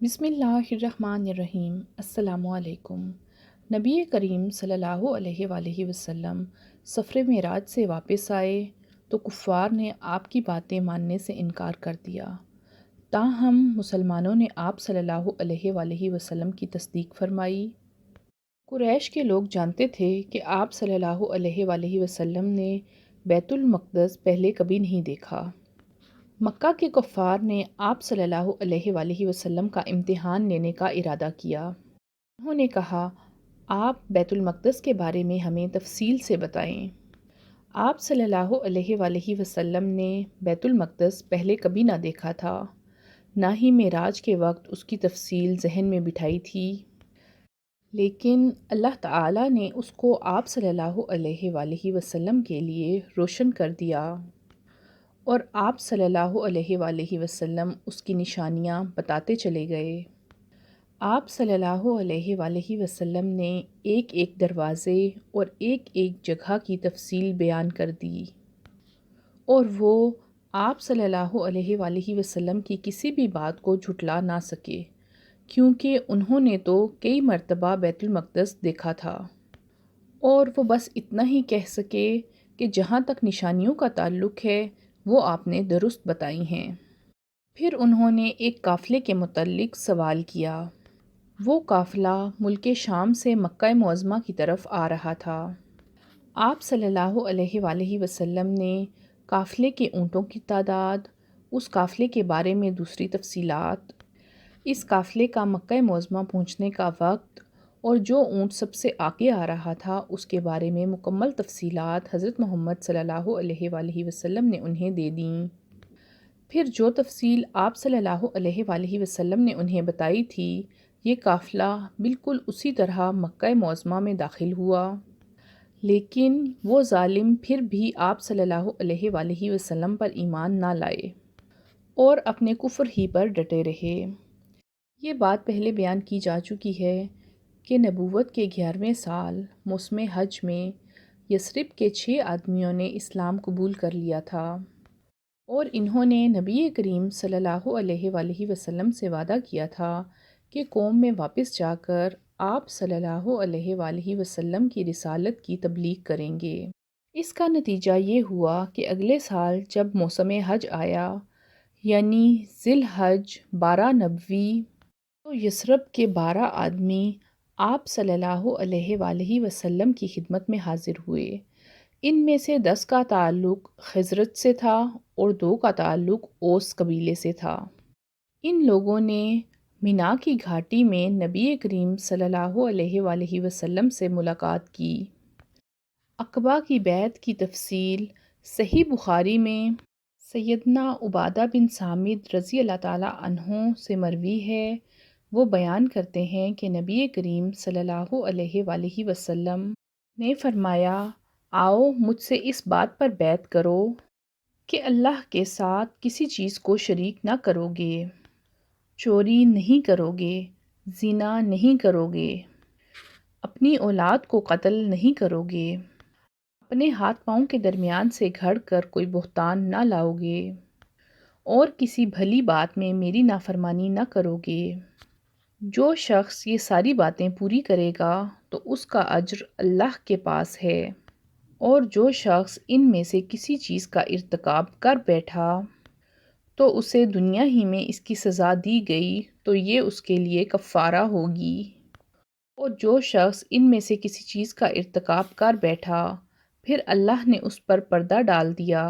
بسم اللہ الرحمن الرحیم۔ السلام علیکم۔ نبی کریم صلی اللہ علیہ وآلہ وسلم سفر معراج سے واپس آئے تو کفار نے آپ کی باتیں ماننے سے انکار کر دیا، تاہم مسلمانوں نے آپ صلی اللہ علیہ وآلہ وسلم کی تصدیق فرمائی۔ قریش کے لوگ جانتے تھے کہ آپ صلی اللہ علیہ وآلہ وسلم نے بیت المقدس پہلے کبھی نہیں دیکھا۔ مکہ کے کفار نے آپ صلی اللہ علیہ وآلہ وسلم کا امتحان لینے کا ارادہ کیا۔ انہوں نے کہا، آپ بیت المقدس کے بارے میں ہمیں تفصیل سے بتائیں۔ آپ صلی اللہ علیہ وآلہ وسلم نے بیت المقدس پہلے کبھی نہ دیکھا تھا، نہ ہی معراج کے وقت اس کی تفصیل ذہن میں بٹھائی تھی، لیکن اللہ تعالیٰ نے اس کو آپ صلی اللہ علیہ وآلہ وسلم کے لیے روشن کر دیا، اور آپ صلی اللہ علیہ وآلہ وسلم اس کی نشانیاں بتاتے چلے گئے۔ آپ صلی اللہ علیہ وآلہ وسلم نے ایک ایک دروازے اور ایک ایک جگہ کی تفصیل بیان کر دی، اور وہ آپ صلی اللہ علیہ وآلہ وسلم کی کسی بھی بات کو جھٹلا نہ سکے، کیونکہ انہوں نے تو کئی مرتبہ بیت المقدس دیکھا تھا، اور وہ بس اتنا ہی کہہ سکے کہ جہاں تک نشانیوں کا تعلق ہے وہ آپ نے درست بتائی ہیں۔ پھر انہوں نے ایک قافلے کے متعلق سوال کیا۔ وہ قافلہ ملک شام سے مکہ معظمہ کی طرف آ رہا تھا۔ آپ صلی اللہ علیہ وآلہ وسلم نے قافلے کے اونٹوں کی تعداد، اس قافلے کے بارے میں دوسری تفصیلات، اس قافلے کا مکہ معظمہ پہنچنے کا وقت، اور جو اونٹ سب سے آگے آ رہا تھا اس کے بارے میں مکمل تفصیلات حضرت محمد صلی اللہ علیہ وآلہ وسلم نے انہیں دے دیں۔ پھر جو تفصیل آپ صلی اللہ علیہ وآلہ وسلم نے انہیں بتائی تھی، یہ قافلہ بالکل اسی طرح مکہ معظمہ میں داخل ہوا، لیکن وہ ظالم پھر بھی آپ صلی اللہ علیہ وآلہ وسلم پر ایمان نہ لائے اور اپنے کفر ہی پر ڈٹے رہے۔ یہ بات پہلے بیان کی جا چکی ہے کہ نبوت کے 11ویں سال موسم حج میں یثرب کے 6 آدمیوں نے اسلام قبول کر لیا تھا، اور انہوں نے نبی کریم صلی اللہ علیہ وآلہ وسلم سے وعدہ کیا تھا کہ قوم میں واپس جا کر آپ صلی اللہ علیہ وآلہ وسلم کی رسالت کی تبلیغ کریں گے۔ اس کا نتیجہ یہ ہوا کہ اگلے سال جب موسم حج آیا، یعنی ذی الحج 12 نبوی، تو یثرب کے 12 آدمی آپ صلی اللہ علیہ وآلہ وسلم کی خدمت میں حاضر ہوئے۔ ان میں سے 10 کا تعلق خزرج سے تھا اور 2 کا تعلق اوس قبیلے سے تھا۔ ان لوگوں نے مینا کی گھاٹی میں نبی کریم صلی اللہ علیہ وآلہ وسلم سے ملاقات کی۔ عقبہ کی بیعت کی تفصیل صحیح بخاری میں سیدنا عبادہ بن صامت رضی اللہ تعالیٰ عنہ سے مروی ہے۔ وہ بیان کرتے ہیں کہ نبی کریم صلی اللہ علیہ وآلہ وسلم نے فرمایا، آؤ مجھ سے اس بات پر بیعت کرو کہ اللہ کے ساتھ کسی چیز کو شریک نہ کرو گے، چوری نہیں کرو گے، زنا نہیں کرو گے، اپنی اولاد کو قتل نہیں کرو گے، اپنے ہاتھ پاؤں کے درمیان سے گھڑ کر کوئی بہتان نہ لاؤ گے، اور کسی بھلی بات میں میری نافرمانی نہ کرو گے۔ جو شخص یہ ساری باتیں پوری کرے گا تو اس کا اجر اللہ کے پاس ہے، اور جو شخص ان میں سے کسی چیز کا ارتکاب کر بیٹھا تو اسے دنیا ہی میں اس کی سزا دی گئی تو یہ اس کے لیے کفارہ ہوگی، اور جو شخص ان میں سے کسی چیز کا ارتکاب کر بیٹھا پھر اللہ نے اس پر پردہ ڈال دیا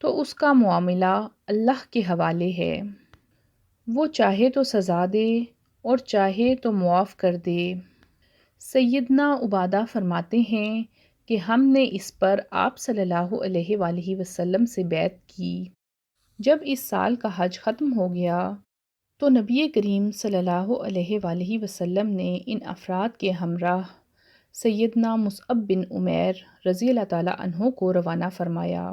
تو اس کا معاملہ اللہ کے حوالے ہے، وہ چاہے تو سزا دے اور چاہے تو معاف کر دے۔ سیدنا عبادہ فرماتے ہیں کہ ہم نے اس پر آپ صلی اللہ علیہ وآلہ وسلم سے بیعت کی۔ جب اس سال کا حج ختم ہو گیا تو نبی کریم صلی اللہ علیہ وآلہ وسلم نے ان افراد کے ہمراہ سیدنا مصعب بن عمیر رضی اللہ تعالیٰ عنہ کو روانہ فرمایا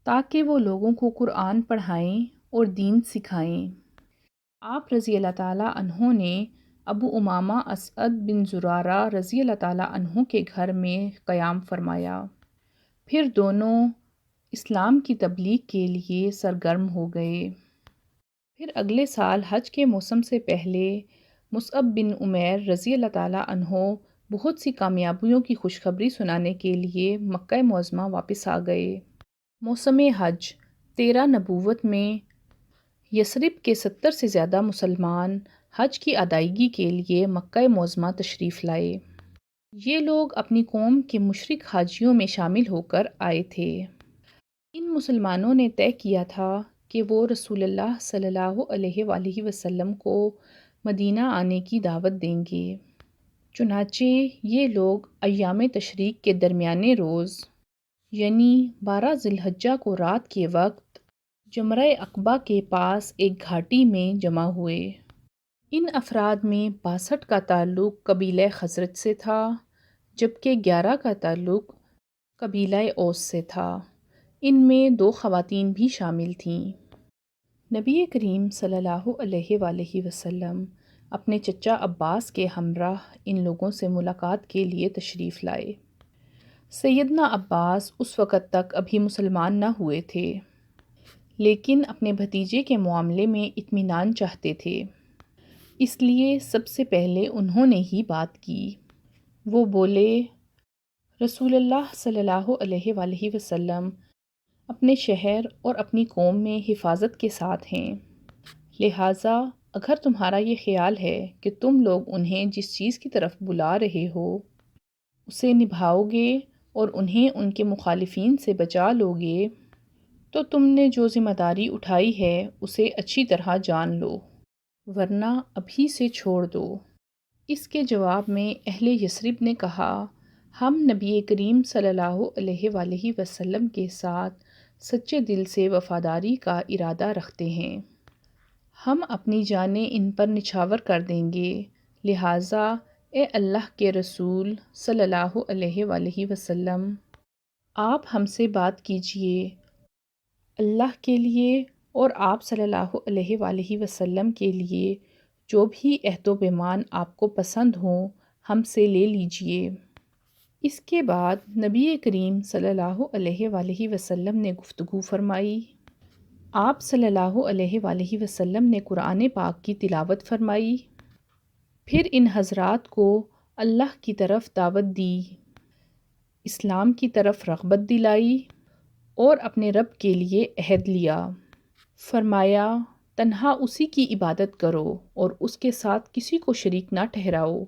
تاکہ وہ لوگوں کو قرآن پڑھائیں اور دین سکھائیں۔ آپ رضی اللہ تعالیٰ عنہ نے ابو امامہ اسعد بن زرارہ رضی اللہ تعالیٰ عنہ کے گھر میں قیام فرمایا، پھر دونوں اسلام کی تبلیغ کے لیے سرگرم ہو گئے۔ پھر اگلے سال حج کے موسم سے پہلے مصعب بن عمیر رضی اللہ تعالیٰ عنہ بہت سی کامیابیوں کی خوشخبری سنانے کے لیے مکہ معظمہ واپس آ گئے۔ موسم حج 13 نبوت میں یثرب کے 70 سے زیادہ مسلمان حج کی ادائیگی کے لیے مکہ معظمہ تشریف لائے۔ یہ لوگ اپنی قوم کے مشرک حاجیوں میں شامل ہو کر آئے تھے۔ ان مسلمانوں نے طے کیا تھا کہ وہ رسول اللہ صلی اللہ علیہ وآلہ وسلم کو مدینہ آنے کی دعوت دیں گے۔ چنانچہ یہ لوگ ایام تشریق کے درمیانے روز یعنی 12 ذی الحجہ کو رات کے وقت جمرہ عقبہ کے پاس ایک گھاٹی میں جمع ہوئے۔ ان افراد میں 62 کا تعلق قبیلہ خزرج سے تھا، جبکہ 11 کا تعلق قبیلہ اوس سے تھا۔ ان میں 2 خواتین بھی شامل تھیں۔ نبی کریم صلی اللہ علیہ وآلہ وسلم اپنے چچا عباس کے ہمراہ ان لوگوں سے ملاقات کے لیے تشریف لائے۔ سیدنا عباس اس وقت تک ابھی مسلمان نہ ہوئے تھے، لیکن اپنے بھتیجے کے معاملے میں اطمینان چاہتے تھے، اس لیے سب سے پہلے انہوں نے ہی بات کی۔ وہ بولے، رسول اللہ صلی اللہ علیہ وآلہ وسلم اپنے شہر اور اپنی قوم میں حفاظت کے ساتھ ہیں، لہٰذا اگر تمہارا یہ خیال ہے کہ تم لوگ انہیں جس چیز کی طرف بلا رہے ہو اسے نبھاؤ گے اور انہیں ان کے مخالفین سے بچا لو گے، تو تم نے جو ذمہ داری اٹھائی ہے اسے اچھی طرح جان لو، ورنہ ابھی سے چھوڑ دو۔ اس کے جواب میں اہل یثرب نے کہا، ہم نبی کریم صلی اللہ علیہ وآلہ وسلم کے ساتھ سچے دل سے وفاداری کا ارادہ رکھتے ہیں، ہم اپنی جانیں ان پر نچھاور کر دیں گے، لہٰذا اے اللہ کے رسول صلی اللہ علیہ وآلہ وسلم آپ ہم سے بات کیجئے، اللہ کے لیے اور آپ صلی اللہ علیہ وآلہ وسلم کے لیے جو بھی عہد و پیمان آپ کو پسند ہوں ہم سے لے لیجئے۔ اس کے بعد نبی کریم صلی اللہ علیہ وآلہ وسلم نے گفتگو فرمائی۔ آپ صلی اللہ علیہ وآلہ وسلم نے قرآن پاک کی تلاوت فرمائی، پھر ان حضرات کو اللہ کی طرف دعوت دی، اسلام کی طرف رغبت دلائی اور اپنے رب کے لیے عہد لیا۔ فرمایا، تنہا اسی کی عبادت کرو اور اس کے ساتھ کسی کو شریک نہ ٹھہراؤ۔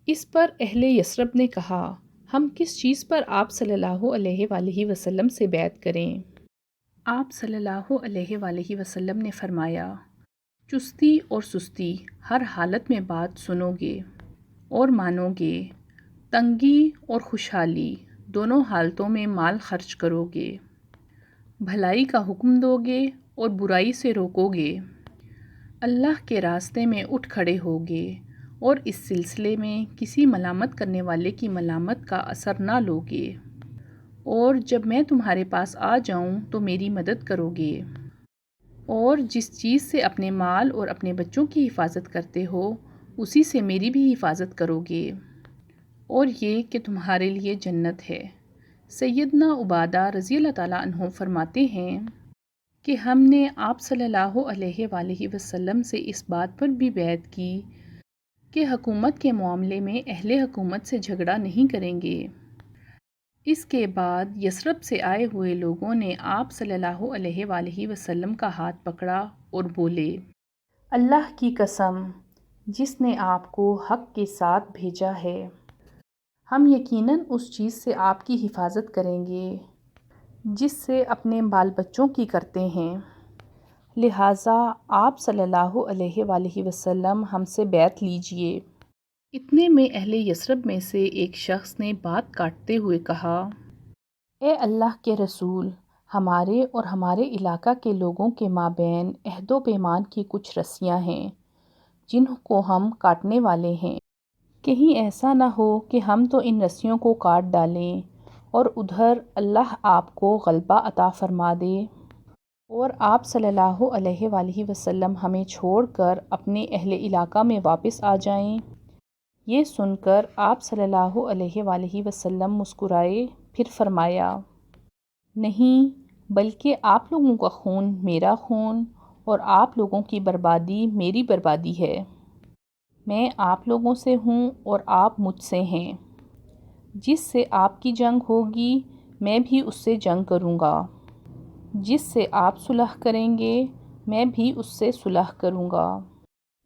اس پر اہل یثرب نے کہا، ہم کس چیز پر آپ صلی اللہ علیہ وآلہ وسلم سے بیعت کریں؟ آپ صلی اللہ علیہ وآلہ وسلم نے فرمایا، چستی اور سستی ہر حالت میں بات سنو گے اور مانو گے، تنگی اور خوشحالی دونوں حالتوں میں مال خرچ کرو گے، بھلائی کا حکم دو گے اور برائی سے روکو گے، اللہ کے راستے میں اٹھ کھڑے ہوگے اور اس سلسلے میں کسی ملامت کرنے والے کی ملامت کا اثر نہ لوگے، اور جب میں تمہارے پاس آ جاؤں تو میری مدد کرو گے، اور جس چیز سے اپنے مال اور اپنے بچوں کی حفاظت کرتے ہو اسی سے میری بھی حفاظت کرو گے، اور یہ کہ تمہارے لیے جنت ہے۔ سیدنا عبادہ رضی اللہ تعالیٰ عنہ فرماتے ہیں کہ ہم نے آپ صلی اللہ علیہ وآلہ وسلم سے اس بات پر بھی بیعت کی کہ حکومت کے معاملے میں اہل حکومت سے جھگڑا نہیں کریں گے۔ اس کے بعد یثرب سے آئے ہوئے لوگوں نے آپ صلی اللہ علیہ وآلہ وسلم کا ہاتھ پکڑا اور بولے، اللہ کی قسم جس نے آپ کو حق کے ساتھ بھیجا ہے، ہم یقیناً اس چیز سے آپ کی حفاظت کریں گے جس سے اپنے بال بچوں کی کرتے ہیں، لہٰذا آپ صلی اللہ علیہ وآلہ وسلم ہم سے بیعت لیجئے۔ اتنے میں اہل یثرب میں سے ایک شخص نے بات کاٹتے ہوئے کہا، اے اللہ کے رسول، ہمارے اور ہمارے علاقہ کے لوگوں کے مابین عہد و پیمان کی کچھ رسیاں ہیں جن کو ہم کاٹنے والے ہیں، کہیں ایسا نہ ہو کہ ہم تو ان رسیوں کو کاٹ ڈالیں اور ادھر اللہ آپ کو غلبہ عطا فرما دے اور آپ صلی اللہ علیہ وآلہ وسلم ہمیں چھوڑ کر اپنے اہل علاقہ میں واپس آ جائیں۔ یہ سن کر آپ صلی اللہ علیہ وآلہ وسلم مسکرائے، پھر فرمایا، نہیں، بلکہ آپ لوگوں کا خون میرا خون اور آپ لوگوں کی بربادی میری بربادی ہے۔ میں آپ لوگوں سے ہوں اور آپ مجھ سے ہیں۔ جس سے آپ کی جنگ ہوگی میں بھی اس سے جنگ کروں گا، جس سے آپ صلح کریں گے میں بھی اس سے صلح کروں گا۔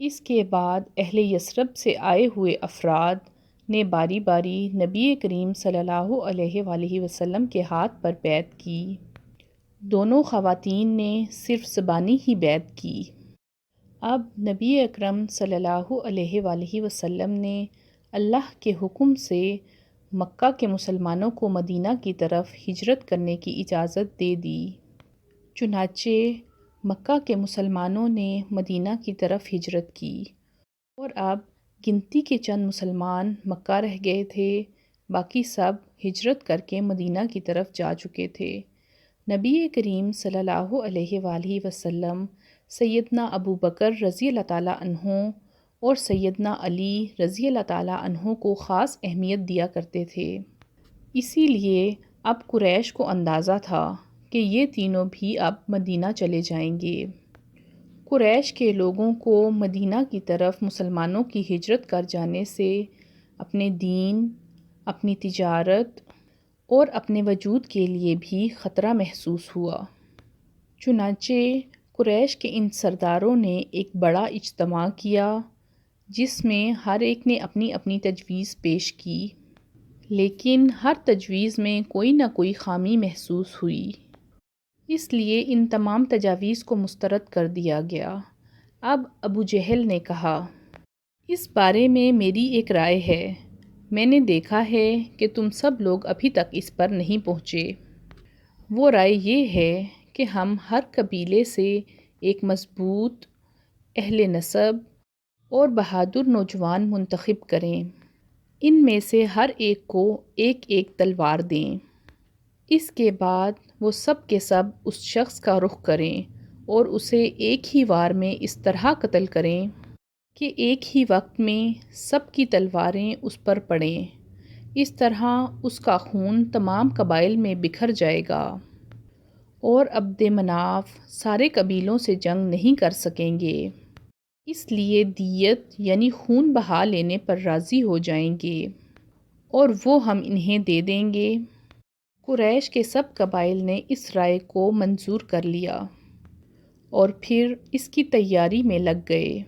اس کے بعد اہل یثرب سے آئے ہوئے افراد نے باری باری نبی کریم صلی اللہ علیہ وآلہ وسلم کے ہاتھ پر بیعت کی۔ دونوں خواتین نے صرف زبانی ہی بیعت کی۔ اب نبی اکرم صلی اللہ علیہ وآلہ وسلم نے اللہ کے حکم سے مکہ کے مسلمانوں کو مدینہ کی طرف ہجرت کرنے کی اجازت دے دی۔ چنانچہ مکہ کے مسلمانوں نے مدینہ کی طرف ہجرت کی، اور اب گنتی کے چند مسلمان مکہ رہ گئے تھے، باقی سب ہجرت کر کے مدینہ کی طرف جا چکے تھے۔ نبی کریم صلی اللہ علیہ وآلہ وسلم سیدنا ابو بکر رضی اللہ تعالیٰ عنہ اور سیدنا علی رضی اللہ تعالیٰ عنہ کو خاص اہمیت دیا کرتے تھے۔ اسی لیے اب قریش کو اندازہ تھا کہ یہ تینوں بھی اب مدینہ چلے جائیں گے۔ قریش کے لوگوں کو مدینہ کی طرف مسلمانوں کی ہجرت کر جانے سے اپنے دین، اپنی تجارت اور اپنے وجود کے لیے بھی خطرہ محسوس ہوا۔ چنانچہ قریش کے ان سرداروں نے ایک بڑا اجتماع کیا، جس میں ہر ایک نے اپنی اپنی تجویز پیش کی، لیکن ہر تجویز میں کوئی نہ کوئی خامی محسوس ہوئی۔ اس لیے ان تمام تجاویز کو مسترد کر دیا گیا۔ اب ابو جہل نے کہا، اس بارے میں میری ایک رائے ہے۔ میں نے دیکھا ہے کہ تم سب لوگ ابھی تک اس پر نہیں پہنچے۔ وہ رائے یہ ہے کہ ہم ہر قبیلے سے ایک مضبوط، اہل نسب اور بہادر نوجوان منتخب کریں۔ ان میں سے ہر ایک کو ایک ایک تلوار دیں۔ اس کے بعد وہ سب کے سب اس شخص کا رخ کریں اور اسے ایک ہی وار میں اس طرح قتل کریں کہ ایک ہی وقت میں سب کی تلواریں اس پر پڑیں۔ اس طرح اس کا خون تمام قبائل میں بکھر جائے گا، اور عبد مناف سارے قبیلوں سے جنگ نہیں کر سکیں گے، اس لیے دیت یعنی خون بہا لینے پر راضی ہو جائیں گے، اور وہ ہم انہیں دے دیں گے۔ قریش کے سب قبائل نے اس رائے کو منظور کر لیا اور پھر اس کی تیاری میں لگ گئے۔